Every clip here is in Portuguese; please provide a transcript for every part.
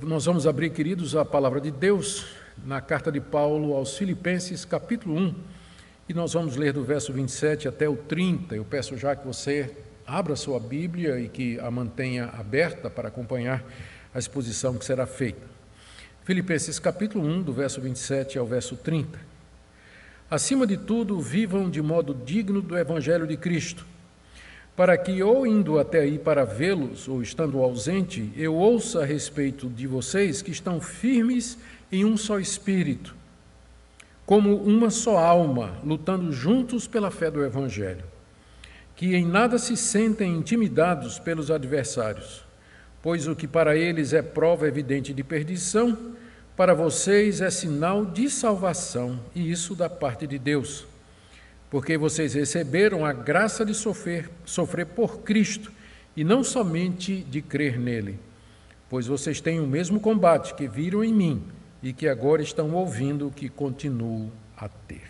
Nós vamos abrir, queridos, a palavra de Deus na carta de Paulo aos Filipenses, capítulo 1, e nós vamos ler do verso 27 até o 30. Eu peço já que você abra a sua Bíblia e que a mantenha aberta para acompanhar a exposição que será feita. Filipenses, capítulo 1, do verso 27 ao verso 30. Acima de tudo, vivam de modo digno do Evangelho de Cristo, para que, ou indo até aí para vê-los, ou estando ausente, eu ouça a respeito de vocês que estão firmes em um só espírito, como uma só alma, lutando juntos pela fé do Evangelho, que em nada se sentem intimidados pelos adversários, pois o que para eles é prova evidente de perdição, para vocês é sinal de salvação, e isso da parte de Deus. Porque vocês receberam a graça de sofrer por Cristo, e não somente de crer nele, pois vocês têm o mesmo combate que viram em mim e que agora estão ouvindo que continuo a ter.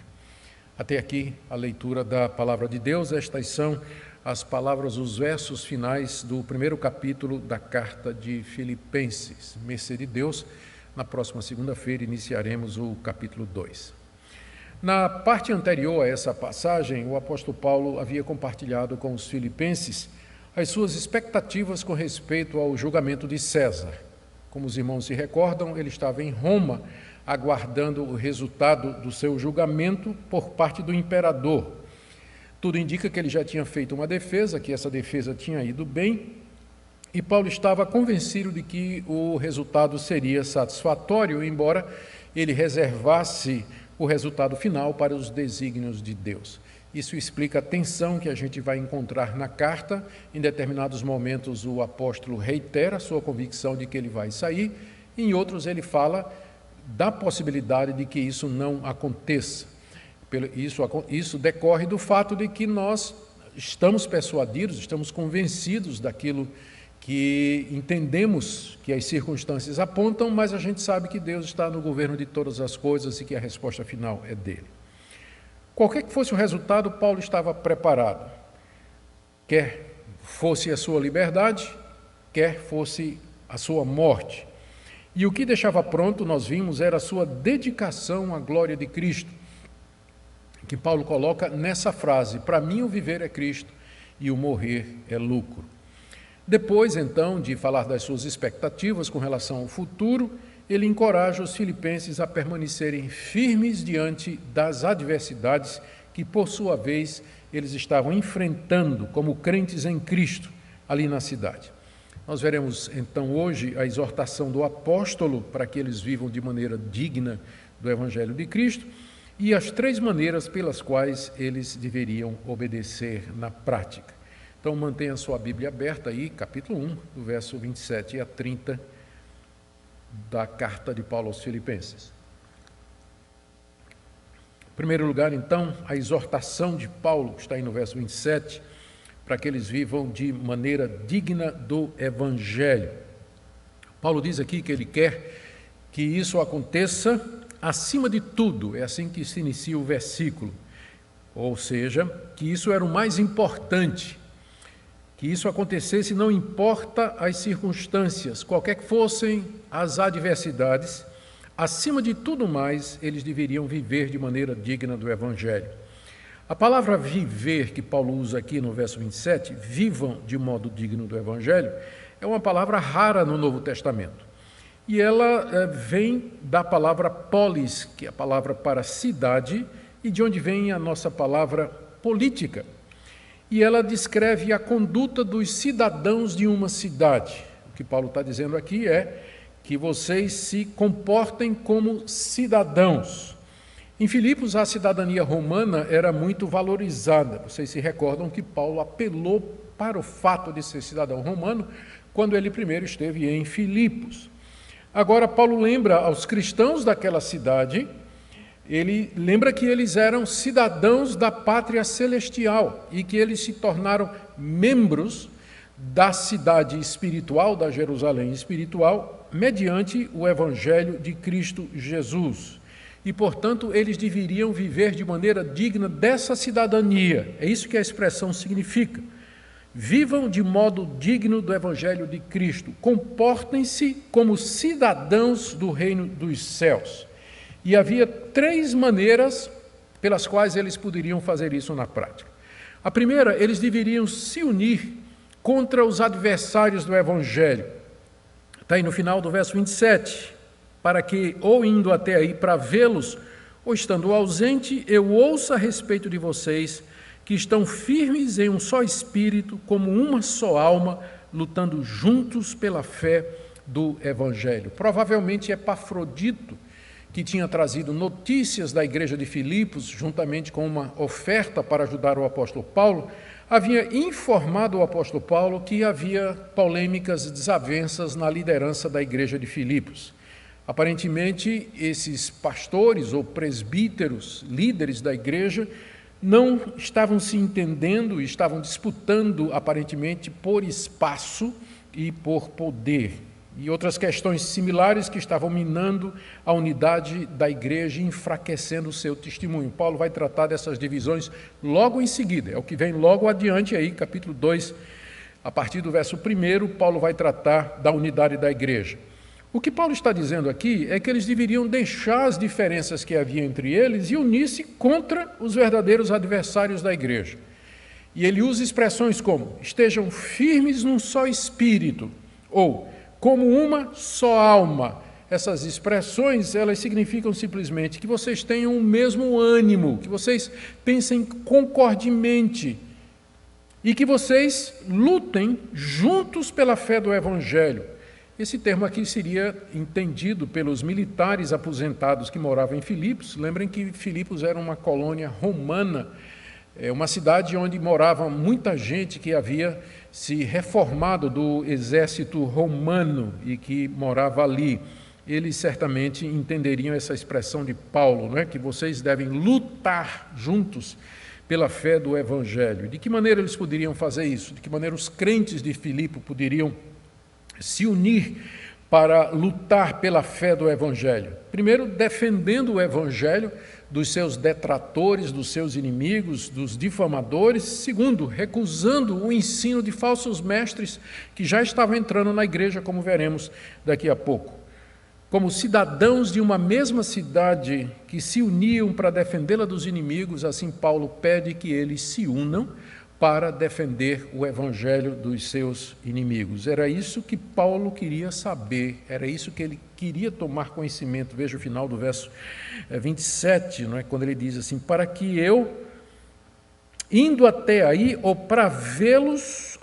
Até aqui a leitura da palavra de Deus. Estas são as palavras, os versos finais do primeiro capítulo da carta de Filipenses. Mercê de Deus, na próxima segunda-feira iniciaremos o capítulo 2. Na parte anterior a essa passagem, o apóstolo Paulo havia compartilhado com os filipenses as suas expectativas com respeito ao julgamento de César. Como os irmãos se recordam, ele estava em Roma, aguardando o resultado do seu julgamento por parte do imperador. Tudo indica que ele já tinha feito uma defesa, que essa defesa tinha ido bem, e Paulo estava convencido de que o resultado seria satisfatório, embora ele reservasse o resultado final para os desígnios de Deus. Isso explica a tensão que a gente vai encontrar na carta. Em determinados momentos o apóstolo reitera a sua convicção de que ele vai sair, em outros ele fala da possibilidade de que isso não aconteça. Isso decorre do fato de que nós estamos persuadidos, estamos convencidos daquilo que entendemos que as circunstâncias apontam, mas a gente sabe que Deus está no governo de todas as coisas e que a resposta final é dele. Qualquer que fosse o resultado, Paulo estava preparado, quer fosse a sua liberdade, quer fosse a sua morte. E o que deixava pronto, nós vimos, era a sua dedicação à glória de Cristo, que Paulo coloca nessa frase: para mim o viver é Cristo e o morrer é lucro. Depois, então, de falar das suas expectativas com relação ao futuro, ele encoraja os filipenses a permanecerem firmes diante das adversidades que, por sua vez, eles estavam enfrentando como crentes em Cristo ali na cidade. Nós veremos, então, hoje a exortação do apóstolo para que eles vivam de maneira digna do Evangelho de Cristo e as 3 maneiras pelas quais eles deveriam obedecer na prática. Então, mantenha a sua Bíblia aberta aí, capítulo 1, do verso 27 a 30 da carta de Paulo aos Filipenses. Em primeiro lugar, então, a exortação de Paulo, que está aí no verso 27, para que eles vivam de maneira digna do Evangelho. Paulo diz aqui que ele quer que isso aconteça acima de tudo, é assim que se inicia o versículo, ou seja, que isso era o mais importante, que isso acontecesse não importa as circunstâncias, qualquer que fossem as adversidades, acima de tudo mais, eles deveriam viver de maneira digna do Evangelho. A palavra viver que Paulo usa aqui no verso 27, vivam de modo digno do Evangelho, é uma palavra rara no Novo Testamento. E ela vem da palavra polis, que é a palavra para cidade, e de onde vem a nossa palavra política. E ela descreve a conduta dos cidadãos de uma cidade. O que Paulo está dizendo aqui é que vocês se comportem como cidadãos. Em Filipos, a cidadania romana era muito valorizada. Vocês se recordam que Paulo apelou para o fato de ser cidadão romano quando ele primeiro esteve em Filipos. Agora, Paulo lembra aos cristãos daquela cidade, ele lembra que eles eram cidadãos da pátria celestial e que eles se tornaram membros da cidade espiritual, da Jerusalém espiritual, mediante o Evangelho de Cristo Jesus. E, portanto, eles deveriam viver de maneira digna dessa cidadania. É isso que a expressão significa. vivam de modo digno do Evangelho de Cristo, comportem-se como cidadãos do reino dos céus. E havia 3 maneiras pelas quais eles poderiam fazer isso na prática. A primeira, eles deveriam se unir contra os adversários do Evangelho. Está aí no final do verso 27, para que, ou indo até aí para vê-los, ou estando ausente, eu ouça a respeito de vocês, que estão firmes em um só espírito, como uma só alma, lutando juntos pela fé do Evangelho. Provavelmente Epafrodito, que tinha trazido notícias da igreja de Filipos, juntamente com uma oferta para ajudar o apóstolo Paulo, havia informado o apóstolo Paulo que havia polêmicas e desavenças na liderança da igreja de Filipos. Aparentemente, esses pastores ou presbíteros, líderes da igreja, não estavam se entendendo, estavam disputando, aparentemente, por espaço e por poder. E outras questões similares que estavam minando a unidade da igreja e enfraquecendo o seu testemunho. Paulo vai tratar dessas divisões logo em seguida, é o que vem logo adiante aí, capítulo 2, a partir do verso 1, Paulo vai tratar da unidade da igreja. O que Paulo está dizendo aqui é que eles deveriam deixar as diferenças que havia entre eles e unir-se contra os verdadeiros adversários da igreja. E ele usa expressões como, estejam firmes num só espírito, ou como uma só alma. Essas expressões, elas significam simplesmente que vocês tenham o mesmo ânimo, que vocês pensem concordemente e que vocês lutem juntos pela fé do Evangelho. Esse termo aqui seria entendido pelos militares aposentados que moravam em Filipos. Lembrem que Filipos era uma colônia romana, uma cidade onde morava muita gente que havia se reformado do exército romano e que morava ali. Eles certamente entenderiam essa expressão de Paulo, né? Que vocês devem lutar juntos pela fé do Evangelho. De que maneira eles poderiam fazer isso? De que maneira os crentes de Filipe poderiam se unir para lutar pela fé do Evangelho? Primeiro, defendendo o Evangelho dos seus detratores, dos seus inimigos, dos difamadores. Segundo, recusando o ensino de falsos mestres que já estavam entrando na igreja, como veremos daqui a pouco. Como cidadãos de uma mesma cidade que se uniam para defendê-la dos inimigos, assim Paulo pede que eles se unam para defender o Evangelho dos seus inimigos. Era isso que Paulo queria saber, era isso que ele queria tomar conhecimento. Veja o final do verso 27, não é? Quando ele diz assim, para que eu, indo até aí para vê-los,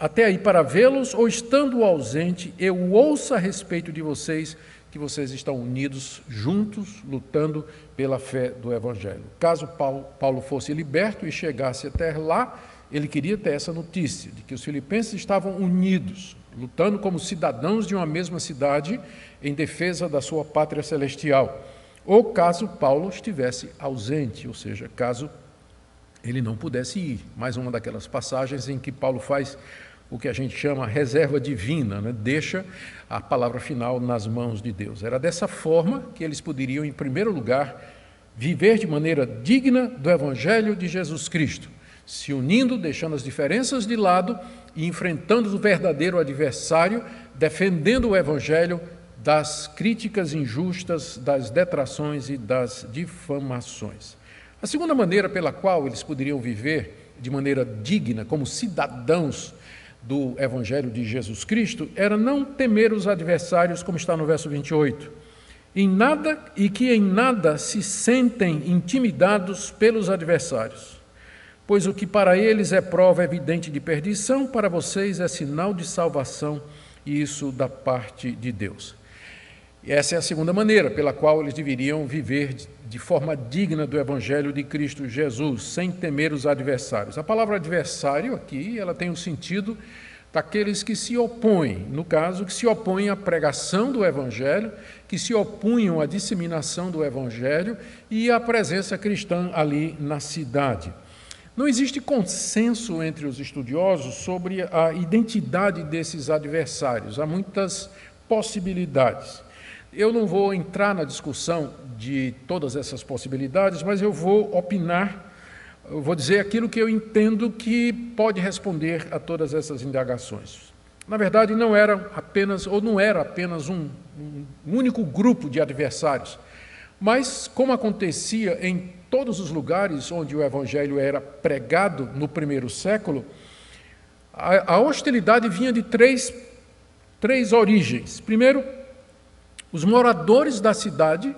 ou estando ausente, eu ouça a respeito de vocês, que vocês estão unidos, juntos, lutando pela fé do Evangelho. Caso Paulo fosse liberto e chegasse até lá, ele queria ter essa notícia, de que os filipenses estavam unidos, lutando como cidadãos de uma mesma cidade, em defesa da sua pátria celestial. Ou caso Paulo estivesse ausente, ou seja, caso ele não pudesse ir. Mais uma daquelas passagens em que Paulo faz o que a gente chama reserva divina, né? Deixa a palavra final nas mãos de Deus. Era dessa forma que eles poderiam, em primeiro lugar, viver de maneira digna do Evangelho de Jesus Cristo, se unindo, deixando as diferenças de lado e enfrentando o verdadeiro adversário, defendendo o Evangelho das críticas injustas, das detrações e das difamações. A segunda maneira pela qual eles poderiam viver de maneira digna, como cidadãos do Evangelho de Jesus Cristo, era não temer os adversários, como está no verso 28, em nada se sentem intimidados pelos adversários, pois o que para eles é prova evidente de perdição, para vocês é sinal de salvação, e isso da parte de Deus. E essa é a segunda maneira pela qual eles deveriam viver de forma digna do Evangelho de Cristo Jesus, sem temer os adversários. A palavra adversário aqui, ela tem o sentido daqueles que se opõem, no caso, que se opõem à pregação do Evangelho, que se opunham à disseminação do Evangelho e à presença cristã ali na cidade. Não existe consenso entre os estudiosos sobre a identidade desses adversários. Há muitas possibilidades. Eu não vou entrar na discussão de todas essas possibilidades, mas eu vou opinar eu vou dizer aquilo que eu entendo que pode responder a todas essas indagações. Na verdade, não era apenas um único grupo de adversários, mas como acontecia em todos os lugares onde o Evangelho era pregado no primeiro século, a hostilidade vinha de três origens. Primeiro, os moradores da cidade,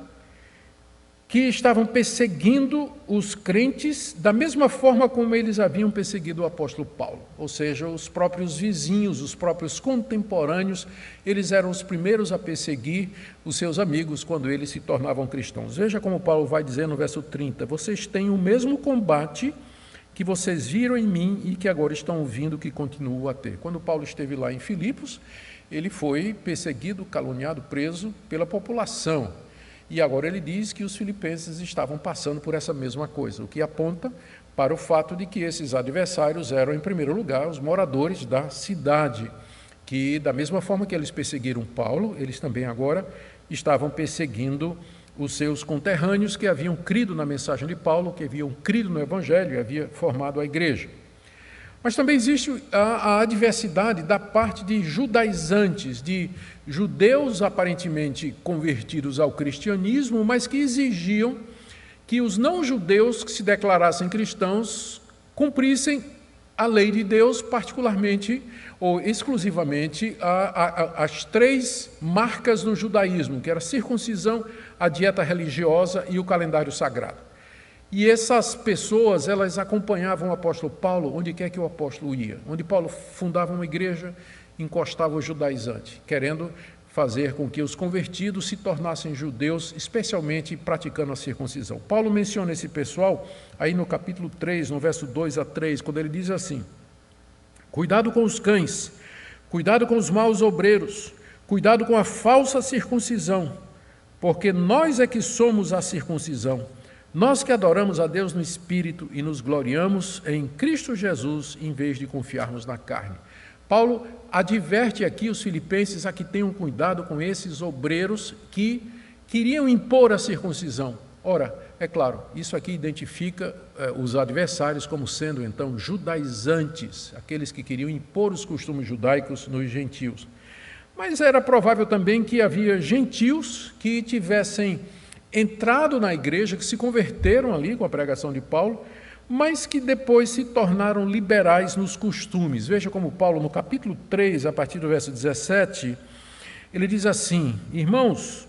que estavam perseguindo os crentes da mesma forma como eles haviam perseguido o apóstolo Paulo. Ou seja, os próprios vizinhos, os próprios contemporâneos, eles eram os primeiros a perseguir os seus amigos quando eles se tornavam cristãos. Veja como Paulo vai dizer no verso 30, vocês têm o mesmo combate que vocês viram em mim e que agora estão ouvindo que continuam a ter. Quando Paulo esteve lá em Filipos, ele foi perseguido, caluniado, preso pela população. E agora ele diz que os filipenses estavam passando por essa mesma coisa, o que aponta para o fato de que esses adversários eram, em primeiro lugar, os moradores da cidade, que da mesma forma que eles perseguiram Paulo, eles também agora estavam perseguindo os seus conterrâneos que haviam crido na mensagem de Paulo, que haviam crido no Evangelho e haviam formado a igreja. Mas também existe a adversidade da parte de judaizantes, de judeus aparentemente convertidos ao cristianismo, mas que exigiam que os não-judeus que se declarassem cristãos cumprissem a lei de Deus, particularmente ou exclusivamente as três marcas no judaísmo, que era a circuncisão, a dieta religiosa e o calendário sagrado. E essas pessoas, elas acompanhavam o apóstolo Paulo onde quer que o apóstolo ia. Onde Paulo fundava uma igreja, encostava o judaizante, querendo fazer com que os convertidos se tornassem judeus, especialmente praticando a circuncisão. Paulo menciona esse pessoal aí no capítulo 3, no verso 2 a 3, quando ele diz assim: cuidado com os cães, cuidado com os maus obreiros, cuidado com a falsa circuncisão, porque nós é que somos a circuncisão. Nós que adoramos a Deus no Espírito e nos gloriamos em Cristo Jesus, em vez de confiarmos na carne. Paulo adverte aqui os filipenses a que tenham cuidado com esses obreiros que queriam impor a circuncisão. Ora, é claro, isso aqui identifica os adversários como sendo, então, judaizantes, aqueles que queriam impor os costumes judaicos nos gentios. Mas era provável também que havia gentios que tivessem entrado na igreja, que se converteram ali com a pregação de Paulo, mas que depois se tornaram liberais nos costumes. Veja como Paulo, no capítulo 3, a partir do verso 17, ele diz assim: irmãos,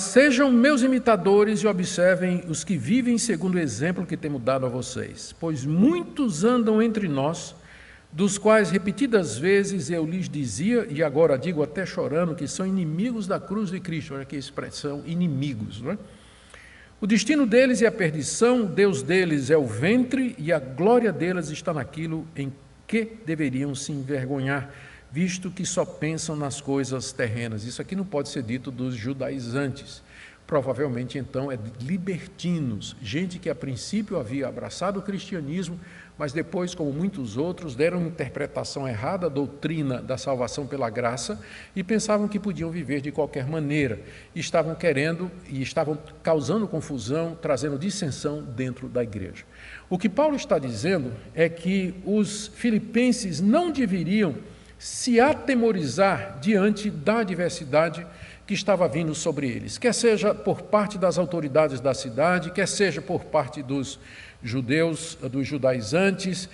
sejam meus imitadores e observem os que vivem segundo o exemplo que temos dado a vocês, pois muitos andam entre nós, dos quais repetidas vezes eu lhes dizia, e agora digo até chorando, que são inimigos da cruz de Cristo. Olha que expressão, inimigos, não é? O destino deles é a perdição, o Deus deles é o ventre, e a glória deles está naquilo em que deveriam se envergonhar, visto que só pensam nas coisas terrenas. Isso aqui não pode ser dito dos judaizantes. Provavelmente, então, é de libertinos, gente que a princípio havia abraçado o cristianismo, mas depois, como muitos outros, deram uma interpretação errada da doutrina da salvação pela graça e pensavam que podiam viver de qualquer maneira. Estavam querendo e estavam causando confusão, trazendo dissensão dentro da igreja. O que Paulo está dizendo é que os filipenses não deveriam se atemorizar diante da adversidade que estava vindo sobre eles, quer seja por parte das autoridades da cidade, quer seja por parte dos judeus, dos judaizantes,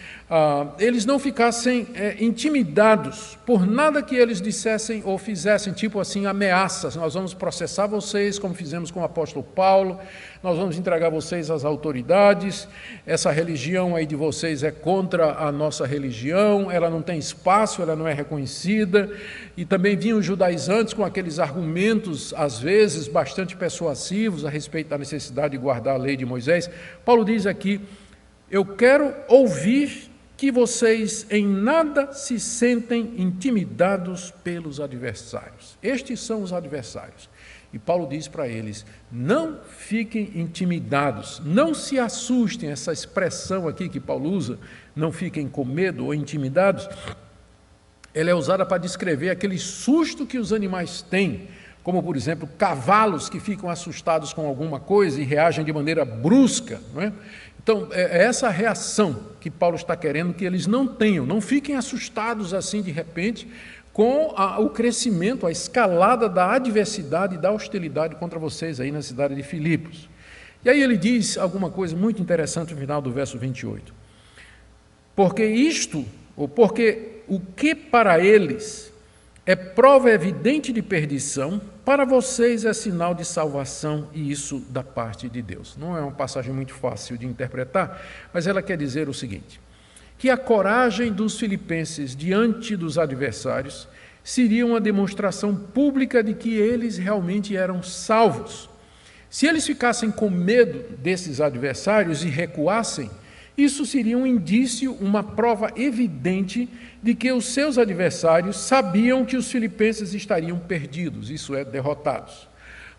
eles não ficassem intimidados por nada que eles dissessem ou fizessem, tipo assim, ameaças: nós vamos processar vocês, como fizemos com o apóstolo Paulo, nós vamos entregar vocês às autoridades, essa religião aí de vocês é contra a nossa religião, ela não tem espaço, ela não é reconhecida. E também vinham os judaizantes com aqueles argumentos, às vezes, bastante persuasivos a respeito da necessidade de guardar a lei de Moisés. Paulo diz aqui: eu quero ouvir que vocês em nada se sentem intimidados pelos adversários. Estes são os adversários. E Paulo diz para eles: não fiquem intimidados, não se assustem. Essa expressão aqui que Paulo usa, não fiquem com medo ou intimidados, ela é usada para descrever aquele susto que os animais têm como, por exemplo, cavalos que ficam assustados com alguma coisa e reagem de maneira brusca, não é? Então, é essa reação que Paulo está querendo que eles não tenham, não fiquem assustados assim de repente com o crescimento, a escalada da adversidade e da hostilidade contra vocês aí na cidade de Filipos. E aí ele diz alguma coisa muito interessante no final do verso 28. Porque o que para eles é prova evidente de perdição, para vocês é sinal de salvação, e isso da parte de Deus. Não é uma passagem muito fácil de interpretar, mas ela quer dizer o seguinte: que a coragem dos filipenses diante dos adversários seria uma demonstração pública de que eles realmente eram salvos. Se eles ficassem com medo desses adversários e recuassem, isso seria um indício, uma prova evidente de que os seus adversários sabiam que os filipenses estariam perdidos, isso é, derrotados.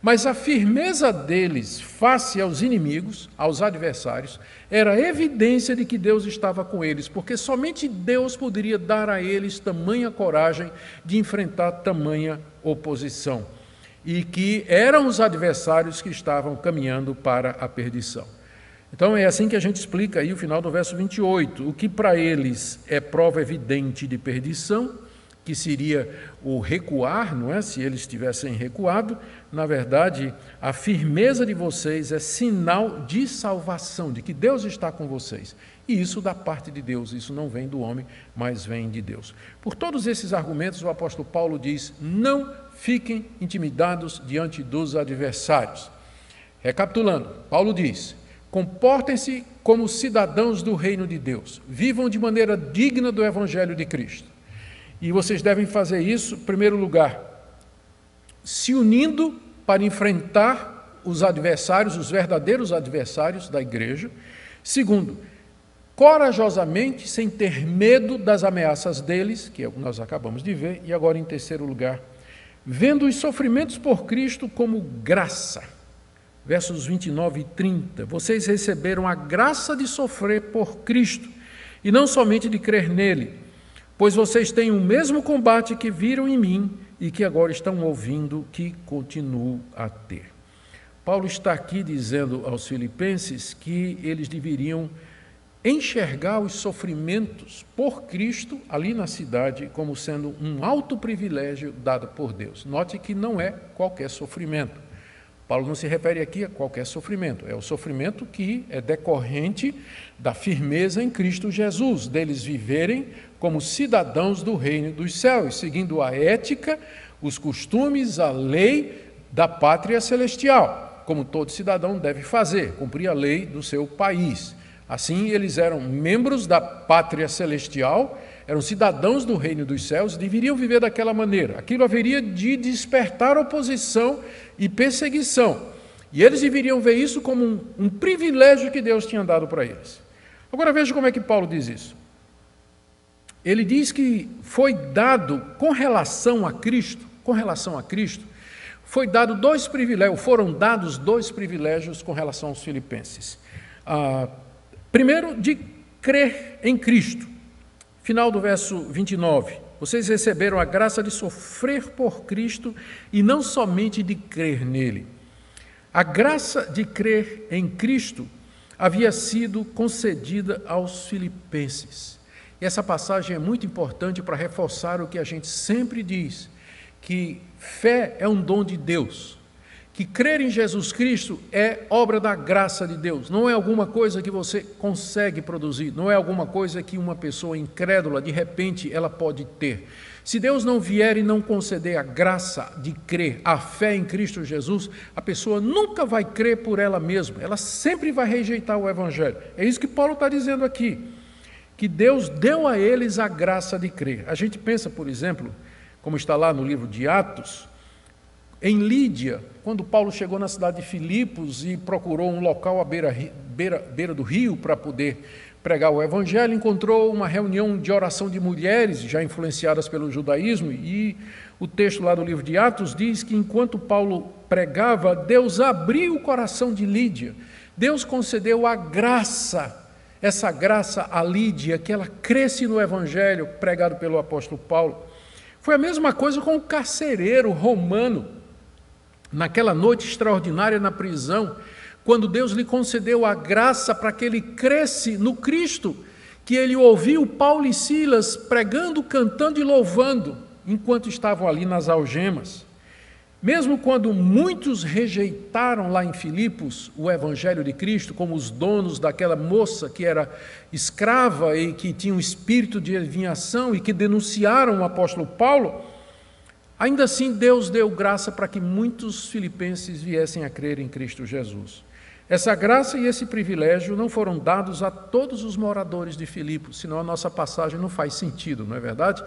Mas a firmeza deles face aos inimigos, aos adversários, era evidência de que Deus estava com eles, porque somente Deus poderia dar a eles tamanha coragem de enfrentar tamanha oposição, e que eram os adversários que estavam caminhando para a perdição. Então é assim que a gente explica aí o final do verso 28, o que para eles é prova evidente de perdição, que seria o recuar, não é? Se eles tivessem recuado, na verdade, a firmeza de vocês é sinal de salvação, de que Deus está com vocês. E isso da parte de Deus, isso não vem do homem, mas vem de Deus. Por todos esses argumentos, o apóstolo Paulo diz: não fiquem intimidados diante dos adversários. Recapitulando, Paulo diz: comportem-se como cidadãos do reino de Deus, vivam de maneira digna do evangelho de Cristo. E vocês devem fazer isso, em primeiro lugar, se unindo para enfrentar os adversários, os verdadeiros adversários da igreja. Segundo, corajosamente, sem ter medo das ameaças deles, que é o que nós acabamos de ver. E agora, em terceiro lugar, vendo os sofrimentos por Cristo como graça. Versos 29 e 30. Vocês receberam a graça de sofrer por Cristo, e não somente de crer nele, pois vocês têm o mesmo combate que viram em mim e que agora estão ouvindo que continuo a ter. Paulo está aqui dizendo aos filipenses que eles deveriam enxergar os sofrimentos por Cristo ali na cidade como sendo um alto privilégio dado por Deus. Note que não é qualquer sofrimento. Paulo não se refere aqui a qualquer sofrimento, é o sofrimento que é decorrente da firmeza em Cristo Jesus, deles viverem como cidadãos do reino dos céus, seguindo a ética, os costumes, a lei da pátria celestial, como todo cidadão deve fazer, cumprir a lei do seu país. Assim, eles eram membros da pátria celestial, eram cidadãos do reino dos céus, deveriam viver daquela maneira. Aquilo haveria de despertar oposição e perseguição. E eles deveriam ver isso como um privilégio que Deus tinha dado para eles. Agora veja como é que Paulo diz isso. Ele diz que foi dado com relação a Cristo, foram dados dois privilégios com relação aos filipenses. Primeiro, de crer em Cristo. Final do verso 29. Vocês receberam a graça de sofrer por Cristo e não somente de crer nele. A graça de crer em Cristo havia sido concedida aos filipenses. E essa passagem é muito importante para reforçar o que a gente sempre diz, que fé é um dom de Deus, que crer em Jesus Cristo é obra da graça de Deus, não é alguma coisa que você consegue produzir, não é alguma coisa que uma pessoa incrédula, de repente, ela pode ter. Se Deus não vier e não conceder a graça de crer, a fé em Cristo Jesus, a pessoa nunca vai crer por ela mesma, ela sempre vai rejeitar o Evangelho. É isso que Paulo está dizendo aqui, que Deus deu a eles a graça de crer. A gente pensa, por exemplo, como está lá no livro de Atos, em Lídia, quando Paulo chegou na cidade de Filipos e procurou um local à beira do rio para poder pregar o Evangelho, encontrou uma reunião de oração de mulheres, já influenciadas pelo judaísmo, e o texto lá do livro de Atos diz que enquanto Paulo pregava, Deus abriu o coração de Lídia, Deus concedeu a graça, essa graça a Lídia, que ela cresce no Evangelho pregado pelo apóstolo Paulo. Foi a mesma coisa com o carcereiro romano, naquela noite extraordinária na prisão, quando Deus lhe concedeu a graça para que ele cresce no Cristo, que ele ouviu Paulo e Silas pregando, cantando e louvando, enquanto estavam ali nas algemas. Mesmo quando muitos rejeitaram lá em Filipos o Evangelho de Cristo, como os donos daquela moça que era escrava e que tinha um espírito de adivinhação e que denunciaram o apóstolo Paulo, ainda assim Deus deu graça para que muitos filipenses viessem a crer em Cristo Jesus. Essa graça e esse privilégio não foram dados a todos os moradores de Filipos, senão a nossa passagem não faz sentido, não é verdade?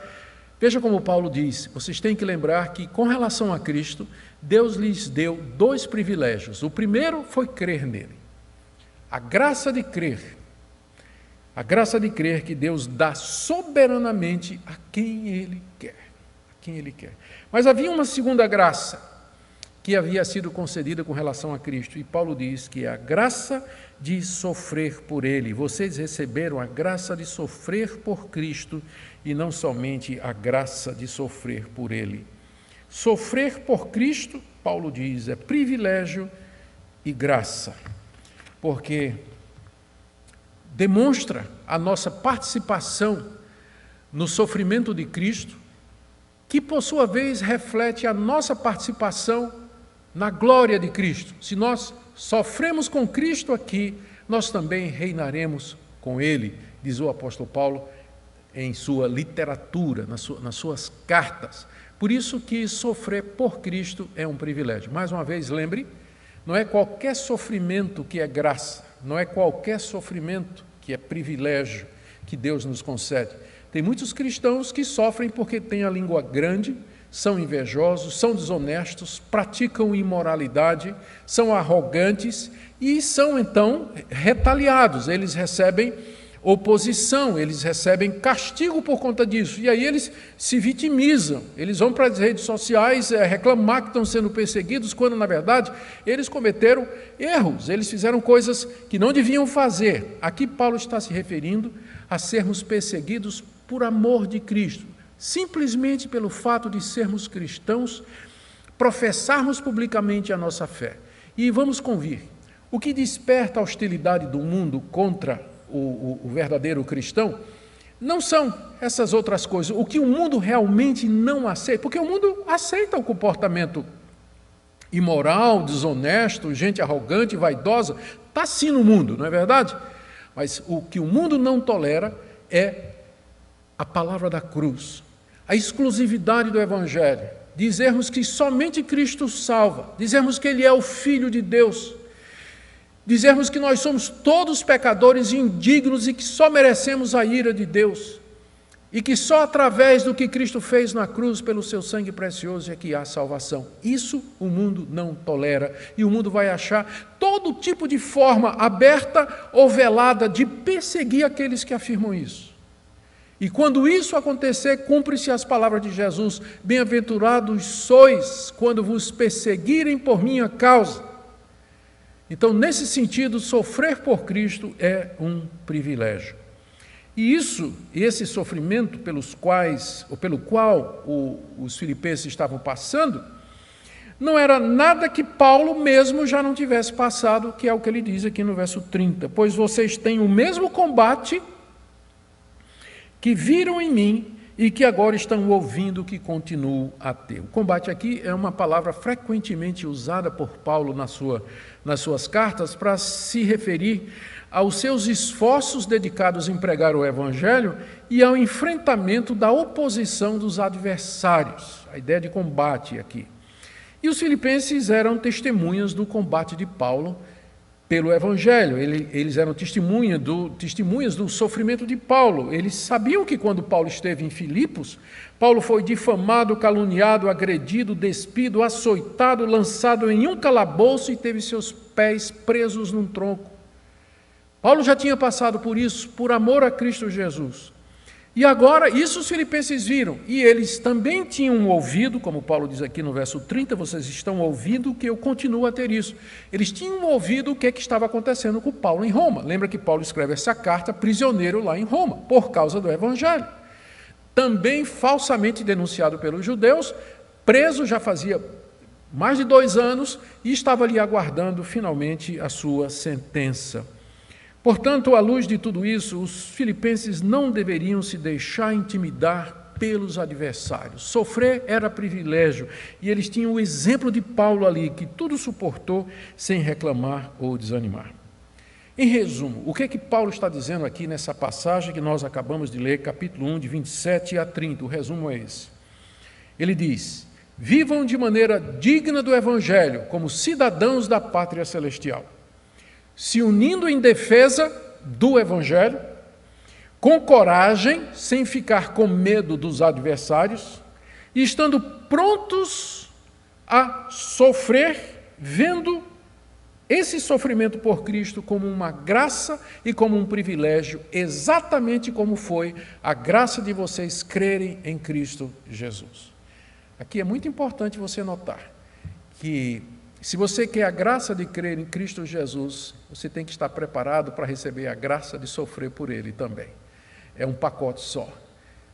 Veja como Paulo diz, vocês têm que lembrar que, com relação a Cristo, Deus lhes deu 2 privilégios. O primeiro foi crer nele. A graça de crer que Deus dá soberanamente a quem Ele quer. A quem Ele quer. Mas havia uma segunda graça que havia sido concedida com relação a Cristo. E Paulo diz que é a graça de sofrer por Ele. Vocês receberam a graça de sofrer por Cristo e não somente a graça de sofrer por Ele. Sofrer por Cristo, Paulo diz, é privilégio e graça, porque demonstra a nossa participação no sofrimento de Cristo, que por sua vez reflete a nossa participação na glória de Cristo. Se nós sofremos com Cristo aqui, nós também reinaremos com Ele, diz o apóstolo Paulo em sua literatura, nas suas cartas. Por isso que sofrer por Cristo é um privilégio. Mais uma vez, lembre, não é qualquer sofrimento que é graça, não é qualquer sofrimento que é privilégio que Deus nos concede. Tem muitos cristãos que sofrem porque têm a língua grande, são invejosos, são desonestos, praticam imoralidade, são arrogantes e são então retaliados. Eles recebem oposição, eles recebem castigo por conta disso. E aí eles se vitimizam, eles vão para as redes sociais reclamar que estão sendo perseguidos, quando na verdade eles cometeram erros, eles fizeram coisas que não deviam fazer. Aqui Paulo está se referindo a sermos perseguidos por amor de Cristo. Simplesmente pelo fato de sermos cristãos, professarmos publicamente a nossa fé. E vamos convir, o que desperta a hostilidade do mundo contra o verdadeiro cristão não são essas outras coisas. O que o mundo realmente não aceita, porque o mundo aceita o comportamento imoral, desonesto, gente arrogante, vaidosa, está sim no mundo, não é verdade? Mas o que o mundo não tolera é a palavra da cruz, a exclusividade do Evangelho, dizermos que somente Cristo salva, dizermos que Ele é o Filho de Deus, dizermos que nós somos todos pecadores indignos e que só merecemos a ira de Deus, e que só através do que Cristo fez na cruz, pelo seu sangue precioso, é que há salvação. Isso o mundo não tolera, e o mundo vai achar todo tipo de forma aberta ou velada de perseguir aqueles que afirmam isso. E quando isso acontecer, cumpre-se as palavras de Jesus: bem-aventurados sois quando vos perseguirem por minha causa. Então, nesse sentido, sofrer por Cristo é um privilégio. E esse sofrimento pelo qual os filipenses estavam passando, não era nada que Paulo mesmo já não tivesse passado, que é o que ele diz aqui no verso 30. Pois vocês têm o mesmo combate que viram em mim e que agora estão ouvindo que continuo a ter. O combate aqui é uma palavra frequentemente usada por Paulo nas suas cartas para se referir aos seus esforços dedicados em pregar o Evangelho e ao enfrentamento da oposição dos adversários. A ideia de combate aqui. E os filipenses eram testemunhas do combate de Paulo pelo Evangelho. Eles eram testemunhas do sofrimento de Paulo. Eles sabiam que quando Paulo esteve em Filipos, Paulo foi difamado, caluniado, agredido, despido, açoitado, lançado em um calabouço e teve seus pés presos num tronco. Paulo já tinha passado por isso, por amor a Cristo Jesus. E agora, isso os filipenses viram, e eles também tinham ouvido, como Paulo diz aqui no verso 30, vocês estão ouvindo que eu continuo a ter isso. Eles tinham ouvido o que estava acontecendo com Paulo em Roma. Lembra que Paulo escreve essa carta prisioneiro lá em Roma, por causa do Evangelho. Também falsamente denunciado pelos judeus, preso já fazia mais de 2 anos e estava ali aguardando finalmente a sua sentença. Portanto, à luz de tudo isso, os filipenses não deveriam se deixar intimidar pelos adversários. Sofrer era privilégio e eles tinham o exemplo de Paulo ali, que tudo suportou sem reclamar ou desanimar. Em resumo, o que é que Paulo está dizendo aqui nessa passagem que nós acabamos de ler, capítulo 1, de 27 a 30? O resumo é esse. Ele diz: vivam de maneira digna do Evangelho, como cidadãos da pátria celestial, se unindo em defesa do Evangelho, com coragem, sem ficar com medo dos adversários, e estando prontos a sofrer, vendo esse sofrimento por Cristo como uma graça e como um privilégio, exatamente como foi a graça de vocês crerem em Cristo Jesus. Aqui é muito importante você notar que, se você quer a graça de crer em Cristo Jesus, você tem que estar preparado para receber a graça de sofrer por Ele também. É um pacote só.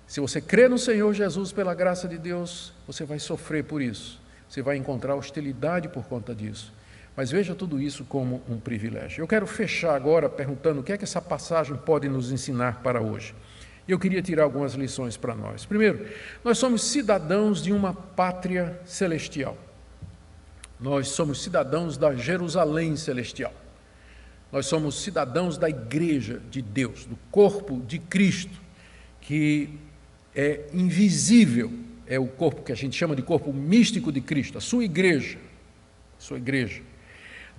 Se você crê no Senhor Jesus pela graça de Deus, você vai sofrer por isso. Você vai encontrar hostilidade por conta disso. Mas veja tudo isso como um privilégio. Eu quero fechar agora perguntando o que é que essa passagem pode nos ensinar para hoje. Eu queria tirar algumas lições para nós. Primeiro, nós somos cidadãos de uma pátria celestial. Nós somos cidadãos da Jerusalém celestial. Nós somos cidadãos da igreja de Deus, do corpo de Cristo, que é invisível, é o corpo que a gente chama de corpo místico de Cristo, a sua igreja.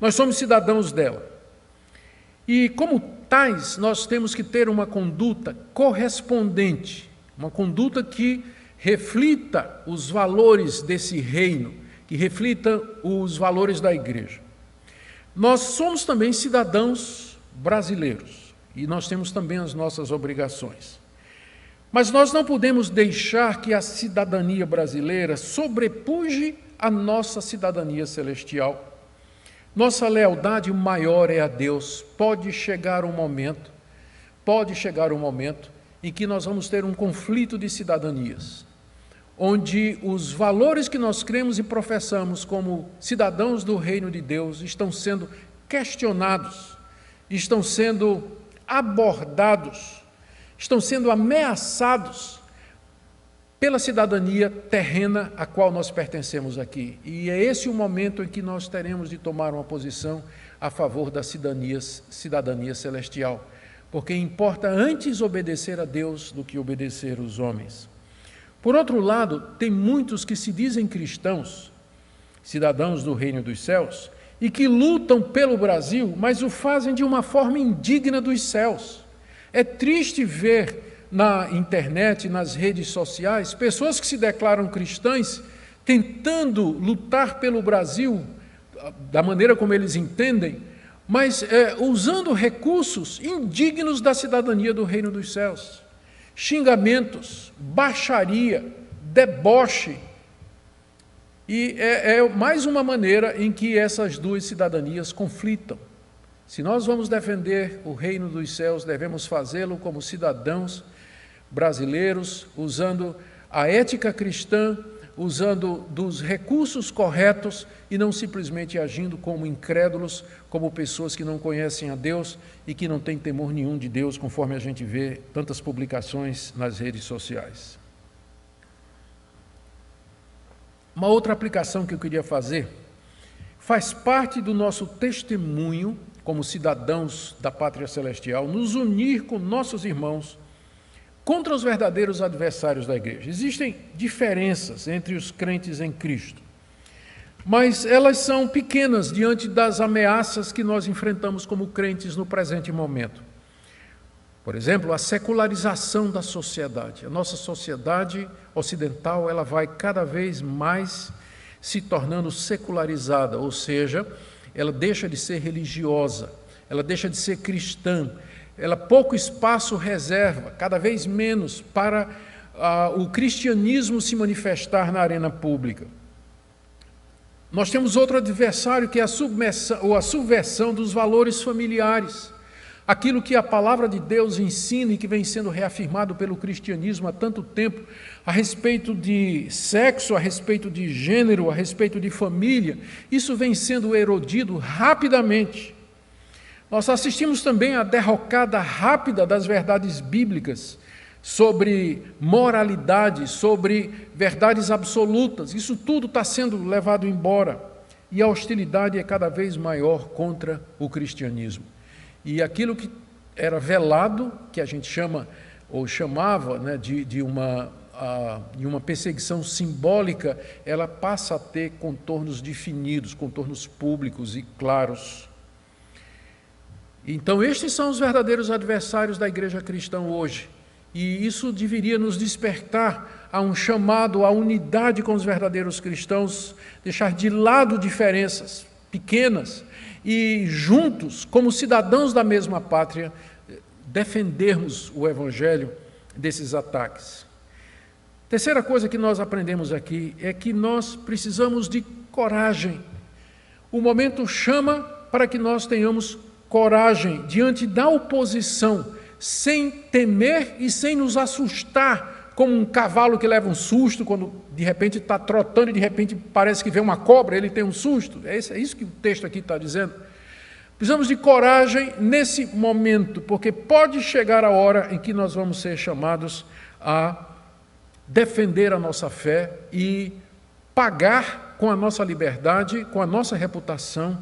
Nós somos cidadãos dela. E como tais, nós temos que ter uma conduta correspondente, uma conduta que reflita os valores desse reino, que reflita os valores da igreja. Nós somos também cidadãos brasileiros e nós temos também as nossas obrigações. Mas nós não podemos deixar que a cidadania brasileira sobrepuje a nossa cidadania celestial. Nossa lealdade maior é a Deus. Pode chegar um momento em que nós vamos ter um conflito de cidadanias, onde os valores que nós cremos e professamos como cidadãos do reino de Deus estão sendo questionados, estão sendo abordados, estão sendo ameaçados pela cidadania terrena a qual nós pertencemos aqui. E é esse o momento em que nós teremos de tomar uma posição a favor da cidadania celestial, porque importa antes obedecer a Deus do que obedecer os homens. Por outro lado, tem muitos que se dizem cristãos, cidadãos do reino dos céus, e que lutam pelo Brasil, mas o fazem de uma forma indigna dos céus. É triste ver na internet, nas redes sociais, pessoas que se declaram cristãs tentando lutar pelo Brasil da maneira como eles entendem, mas usando recursos indignos da cidadania do reino dos céus. Xingamentos, baixaria, deboche. E é mais uma maneira em que essas duas cidadanias conflitam. Se nós vamos defender o reino dos céus, devemos fazê-lo como cidadãos brasileiros, usando a ética cristã, usando dos recursos corretos e não simplesmente agindo como incrédulos, como pessoas que não conhecem a Deus e que não têm temor nenhum de Deus, conforme a gente vê tantas publicações nas redes sociais. Uma outra aplicação que eu queria fazer faz parte do nosso testemunho como cidadãos da pátria celestial, nos unir com nossos irmãos contra os verdadeiros adversários da igreja. Existem diferenças entre os crentes em Cristo, mas elas são pequenas diante das ameaças que nós enfrentamos como crentes no presente momento. Por exemplo, a secularização da sociedade. A nossa sociedade ocidental, ela vai cada vez mais se tornando secularizada, ou seja, ela deixa de ser religiosa, ela deixa de ser cristã, ela pouco espaço reserva, cada vez menos, para o cristianismo se manifestar na arena pública. Nós temos outro adversário que é a subversão dos valores familiares. aquilo que a palavra de Deus ensina e que vem sendo reafirmado pelo cristianismo há tanto tempo, a respeito de sexo, a respeito de gênero, a respeito de família, isso vem sendo erodido rapidamente. Nós assistimos também à derrocada rápida das verdades bíblicas sobre moralidade, sobre verdades absolutas. Isso tudo está sendo levado embora e a hostilidade é cada vez maior contra o cristianismo. E aquilo que era velado, que a gente chama ou chamava, né, de uma perseguição simbólica, ela passa a ter contornos definidos, contornos públicos e claros. Então, estes são os verdadeiros adversários da igreja cristã hoje. E isso deveria nos despertar a um chamado à unidade com os verdadeiros cristãos, deixar de lado diferenças pequenas e juntos, como cidadãos da mesma pátria, defendermos o evangelho desses ataques. Terceira coisa que nós aprendemos aqui é que nós precisamos de coragem. O momento chama para que nós tenhamos coragem diante da oposição, sem temer e sem nos assustar, como um cavalo que leva um susto quando de repente está trotando e de repente parece que vê uma cobra, ele tem um susto. É isso que o texto aqui está dizendo. Precisamos de coragem nesse momento, porque pode chegar a hora em que nós vamos ser chamados a defender a nossa fé e pagar com a nossa liberdade, com a nossa reputação,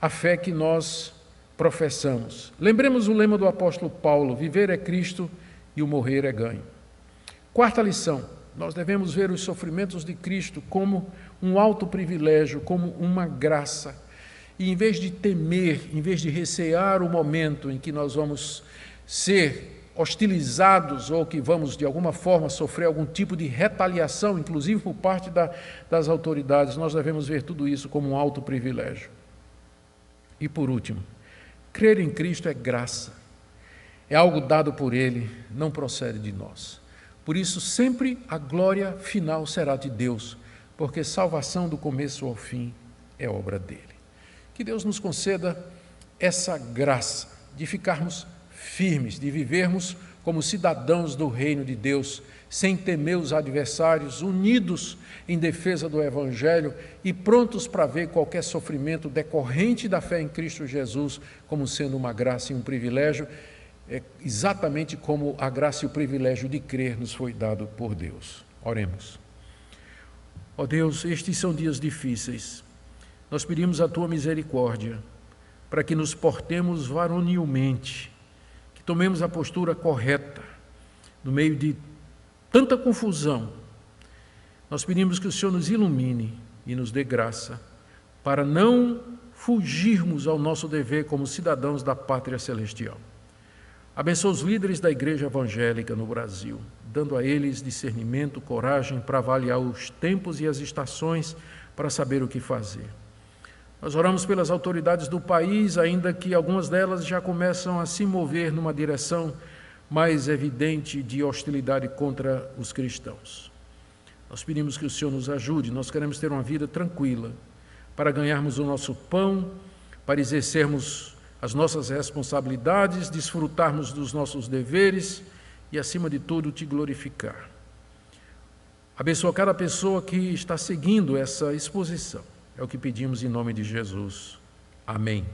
a fé que nós professamos. Lembremos o lema do apóstolo Paulo: viver é Cristo e o morrer é ganho. Quarta lição, nós devemos ver os sofrimentos de Cristo como um alto privilégio, como uma graça. E em vez de temer, em vez de recear o momento em que nós vamos ser hostilizados ou que vamos de alguma forma sofrer algum tipo de retaliação, inclusive por parte das autoridades, nós devemos ver tudo isso como um alto privilégio. E por último, crer em Cristo é graça, é algo dado por Ele, não procede de nós. Por isso, sempre a glória final será de Deus, porque salvação do começo ao fim é obra dEle. Que Deus nos conceda essa graça de ficarmos firmes, de vivermos como cidadãos do reino de Deus, sem temer os adversários, unidos em defesa do Evangelho e prontos para ver qualquer sofrimento decorrente da fé em Cristo Jesus como sendo uma graça e um privilégio, exatamente como a graça e o privilégio de crer nos foi dado por Deus. Oremos. Ó Deus, estes são dias difíceis. Nós pedimos a Tua misericórdia para que nos portemos varonilmente, que tomemos a postura correta no meio de tanta confusão. Nós pedimos que o Senhor nos ilumine e nos dê graça para não fugirmos ao nosso dever como cidadãos da pátria celestial. Abençoa os líderes da igreja evangélica no Brasil, dando a eles discernimento, coragem para avaliar os tempos e as estações para saber o que fazer. Nós oramos pelas autoridades do país, ainda que algumas delas já começam a se mover numa direção mais evidente de hostilidade contra os cristãos. Nós pedimos que o Senhor nos ajude, nós queremos ter uma vida tranquila, para ganharmos o nosso pão, para exercermos as nossas responsabilidades, desfrutarmos dos nossos deveres e, acima de tudo, Te glorificar. Abençoa cada pessoa que está seguindo essa exposição. É o que pedimos em nome de Jesus. Amém.